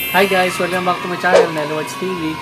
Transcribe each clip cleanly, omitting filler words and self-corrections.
Hi guys, welcome back to my channel, Nellywerkz TV.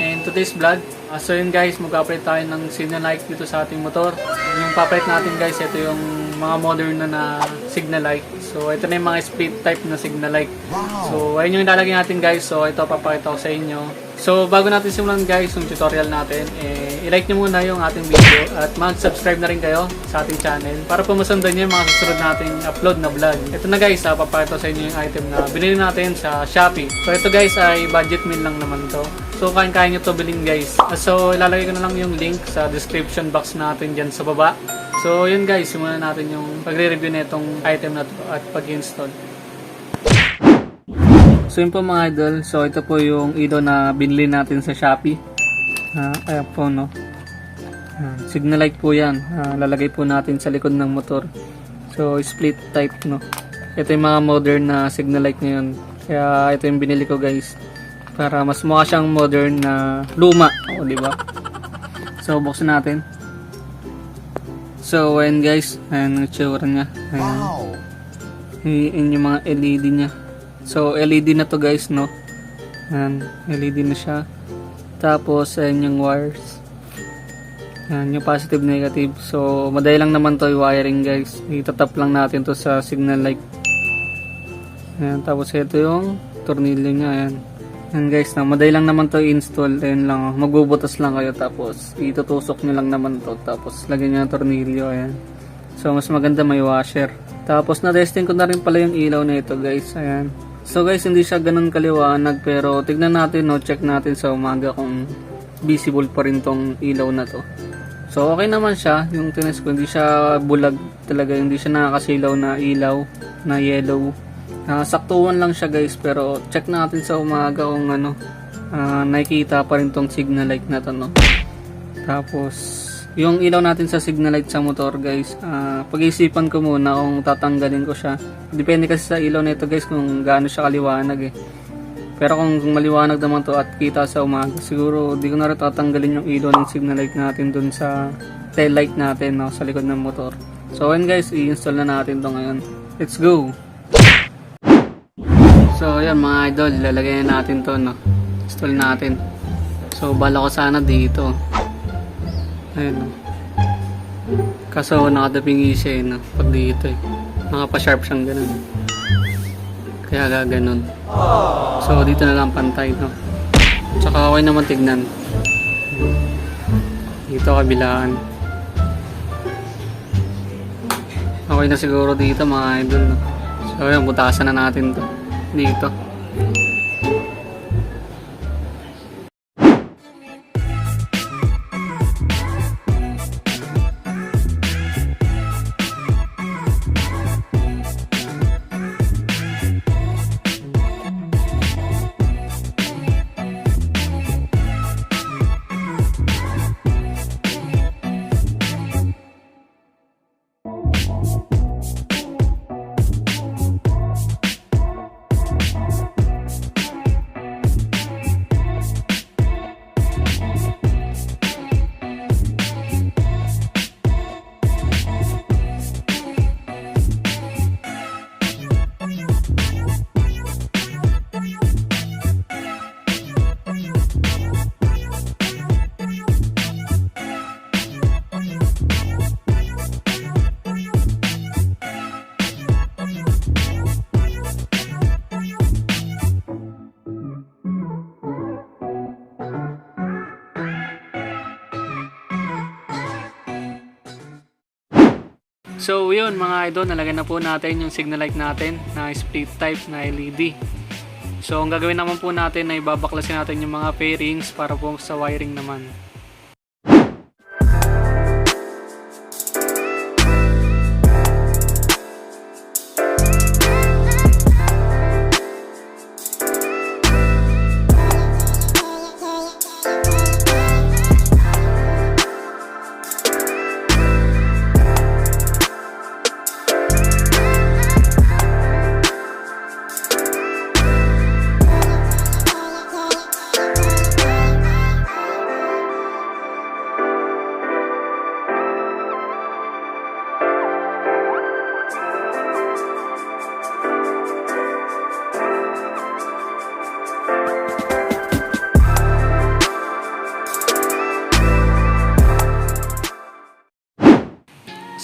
And today's vlog, so yun guys, mag-upgrade tayo ng signal light dito sa ating motor. Yung papalit natin guys, ito yung mga modern na signal light. So ito na yung mga split type na signal light. So ayun yung ilalagay natin guys, so ito papakita ko sa inyo. So bago natin simulan guys yung tutorial natin, i-like nyo muna yung ating video at mag-subscribe na rin kayo sa ating channel para po masundan nyo yung mga susunod nating upload na vlog. Ito na guys, papakita ko sa inyo yung item na binili natin sa Shopee. So ito guys ay budget meal lang naman to. So kaya nyo to bilhin guys. So ilalagay ko na lang yung link sa description box natin dyan sa baba. So yun guys, simulan natin yung pagre-review na itong item na to at pag-install. So yun po mga idol, so ito po yung ilaw na binili natin sa Shopee. Ayan po no. Signal light po yan. Lalagay po natin sa likod ng motor. So split type no. Ito yung mga modern na signal light ngayon. Kaya ito yung binili ko guys. Para mas mukha siyang modern na luma. O diba? So buksan natin. So ayan guys. Ayan ang itsura niya. Ayan. Ayan yung mga LED niya. So LED na to guys no. Ayan, LED na siya. Tapos ayan yung wires. Ayan yung positive negative. So madali lang naman to yung wiring guys. Itatap lang natin to sa signal light. Ayan, tapos ito yung tornilyo nya. Ayan. Ayan guys, madali lang naman to i-install. Ayan lang, magbubutas lang kayo tapos itutusok nyo lang naman to. Tapos lagyan nyo yung tornilyo. Ayan. So mas maganda may washer. Tapos na-testing ko na rin pala yung ilaw na ito guys. Ayan. So guys, hindi siya ganun kaliwanag pero tignan natin no, check natin sa umaga kung visible pa rin tong ilaw na to. So okay naman siya, yung tinest ko hindi siya bulag talaga, hindi siya nakakasilaw na ilaw na yellow. Saktuhan lang siya guys pero check natin sa umaga kung ano, nakikita pa rin tong signal light na to no. Tapos yung ilaw natin sa signal light sa motor guys, pag-iisipan ko muna kung tatanggalin ko siya. Depende kasi sa ilaw na ito guys kung gaano siya kaliwanag eh. Pero kung maliwanag naman to at kita sa umaga, siguro di ko na rin tatanggalin yung ilaw ng signal light natin dun sa tail light natin no, sa likod ng motor. So ayun guys, i-install na natin to ngayon. Let's go! So ayan mga idol, lalagay na natin to no. Install natin. So bala ko sana dito. Ayun o. Kaso nakadapingi siya no, pag dito eh. Nakapa-sharp siyang ganun. Kaya gaganon. So dito na lang pantay no. Tsaka okay naman tignan. Dito kabilaan. Okay na siguro dito mga idol no. So yun, butasan na natin to. Dito. So yun mga idol, nalagay na po natin yung signal light natin na split type na LED. So ang gagawin naman po natin ay babaklasin natin yung mga fairings para po sa wiring naman.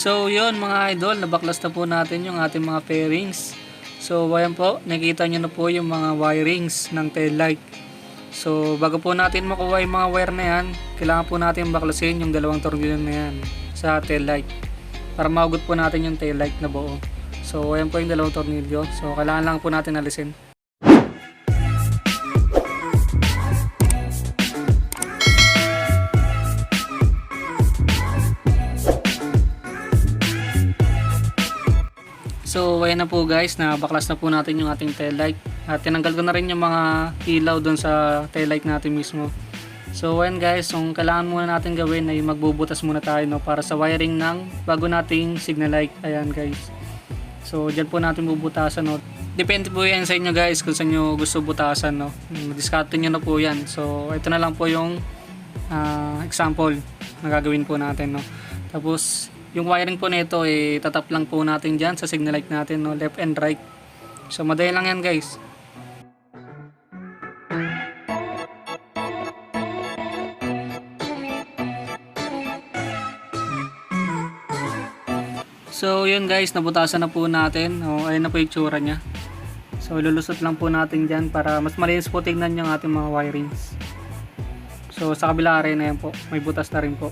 So yun mga idol, nabaklas na po natin yung ating mga pairings. So ayan po, nakita nyo na po yung mga wirings ng tail light. So bago po natin makuha yung mga wire na yan, kailangan po natin baklasin yung dalawang tornilyo na yan sa tail light para maugot po natin yung tail light na buo. So ayan po yung dalawang tornilyo. So kailangan lang po natin alisin. So ayan na po guys, nabaklas na po natin yung ating tail light. At tinanggal ko na rin yung mga ilaw doon sa tail light natin mismo. So ayan guys, yung kailangan muna natin gawin ay magbubutas muna tayo, no, para sa wiring ng bago nating signal light. Ayan guys. So dyan po natin bubutasan, no. Depende po yan sa inyo guys kung saan nyo gusto butasan, no. Diskarte nyo na po yan. So ito na lang po yung example na gagawin po natin, no. Tapos yung wiring po nito ay tatap lang po natin dyan sa signal light natin, no, left and right. So madali lang yan guys. So yun guys, nabutasan na po natin. O, ayun na po yung tsura nya. So lulusot lang po natin dyan para mas malinis po tignan yung ating mga wirings. So sa kabila rin na yan po, may butas na rin po.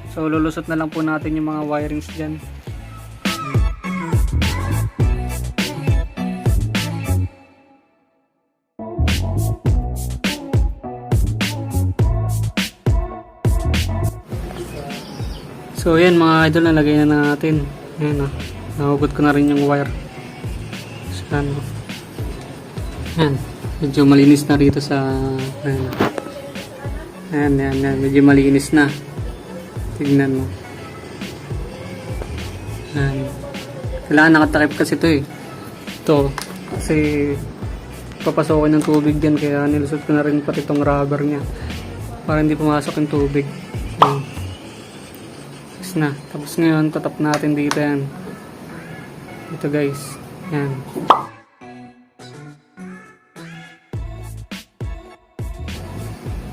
So lulusot na lang po natin yung mga wirings dyan. So yan mga idol, nalagay na natin. Ayan, nahugot ko na rin yung wire. So, yan, medyo malinis na rito sa ayan, medyo malinis na. Tignan mo. Ayan. Kailangan nakatakip kasi ito eh. Ito. Kasi papasokin ng tubig dyan. Kaya nilusot ko na rin pati itong rubber nya. Para hindi pumasok yung tubig. Ayan. Tapos na. Tapos ngayon, tatap natin dito yan. Ito guys. Ayan.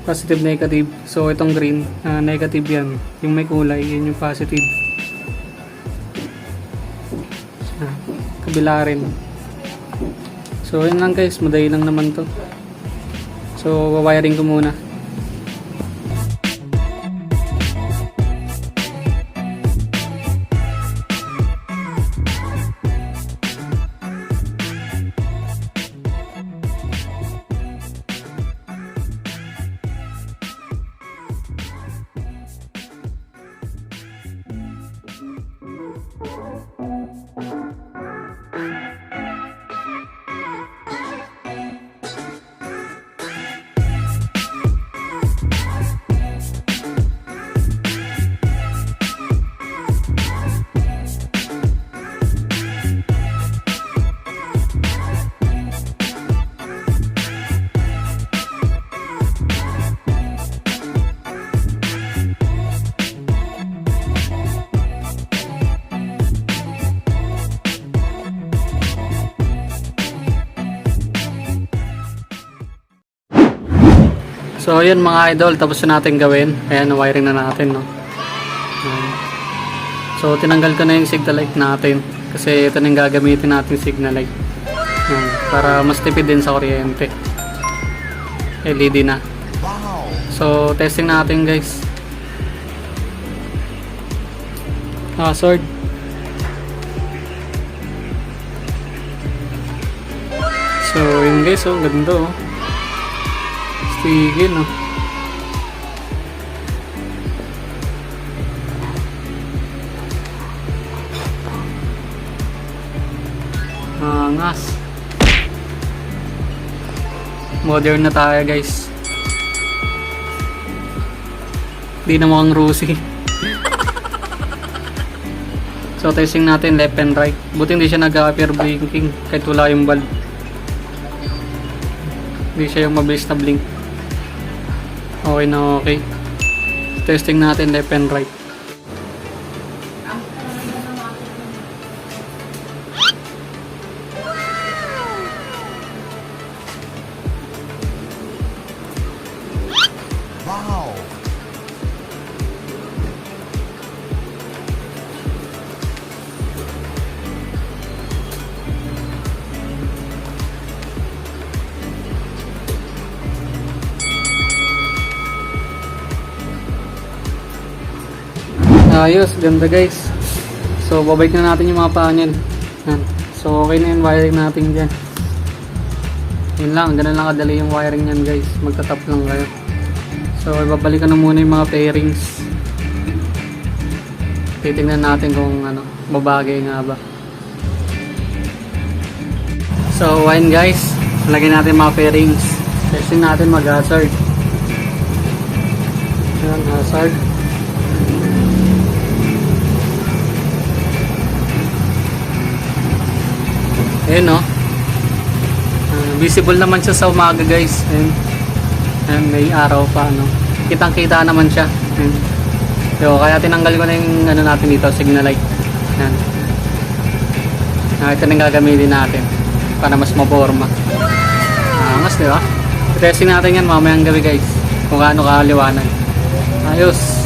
Positive, negative. So itong green, negative yan. Yung may kulay, yun yung positive. Kabila rin. So yun lang guys, madali lang naman to. So wawiring ko muna. So yun mga idol, tapos na natin gawin. Ayan, wiring na natin, no. So tinanggal ko na yung signal light natin kasi ito na yung gagamitin natin signal light. Ayan, para mas tipid din sa kuryente. LED na. So testing natin guys. Hazard. So yun guys, oh, ganda oh. Sige, no. Angas. Modern na tayo guys. Di na mukhang Rusi. So testing natin left and right. Buti hindi siya nag-appear blinking kahit wala yung bulb. Hindi siya yung mabilis na blink. Okay na okay. Testing natin left and right. Wow! Ayos, ganda guys. So babalik na natin yung mga panel. Yan. So okay na yung wiring natin dyan. Yun lang, ganun lang kadali yung wiring yan guys. Magtatap lang kayo. So ibabalikan na muna yung mga pairings. Titingnan natin kung ano, babagay nga ba. So ayun guys, lagyan natin mga pairings. Testing natin mag-hazard. Ayan, hazard. Ayan no. Visible naman siya sa umaga guys. Ayan, may araw pa no. Kitang kita naman siya. Ayan. So, kaya tinanggal ko na yung ano natin dito, signal light. Ayan. Ito na yung gagamitin natin para mas maporma. Angas diba? Testing natin yan mamayang gabi guys. Kung gaano kaliwanag. Ayos.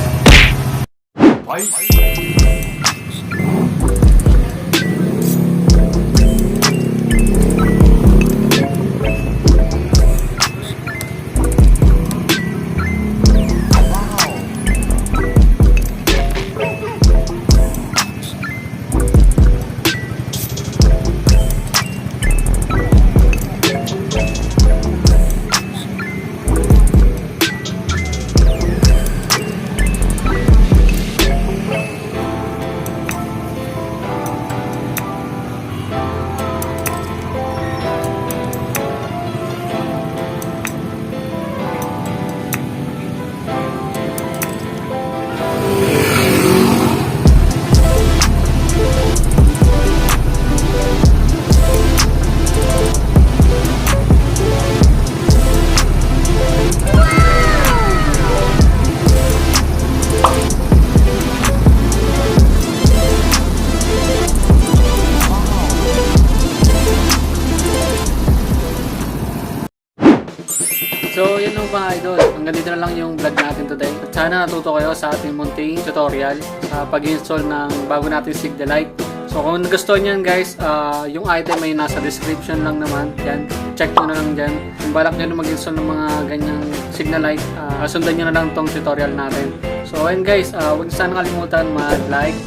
So yun lang mga idol, hanggang dito na lang yung vlog natin today. At sana natuto kayo sa ating munting tutorial sa pag-install ng bago natin Signalite. So kung nagustuhan nyo guys, yung item ay nasa description lang naman. Yan, check nyo na lang dyan. Kung balak nyo na mag-install ng mga ganyang Signalite, sundan nyo na lang tong tutorial natin. So ayun guys, huwag sana kalimutan mag-like,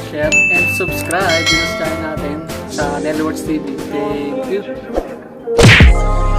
share, and subscribe dito sa channel natin sa Nellywerkz TV. Thank you!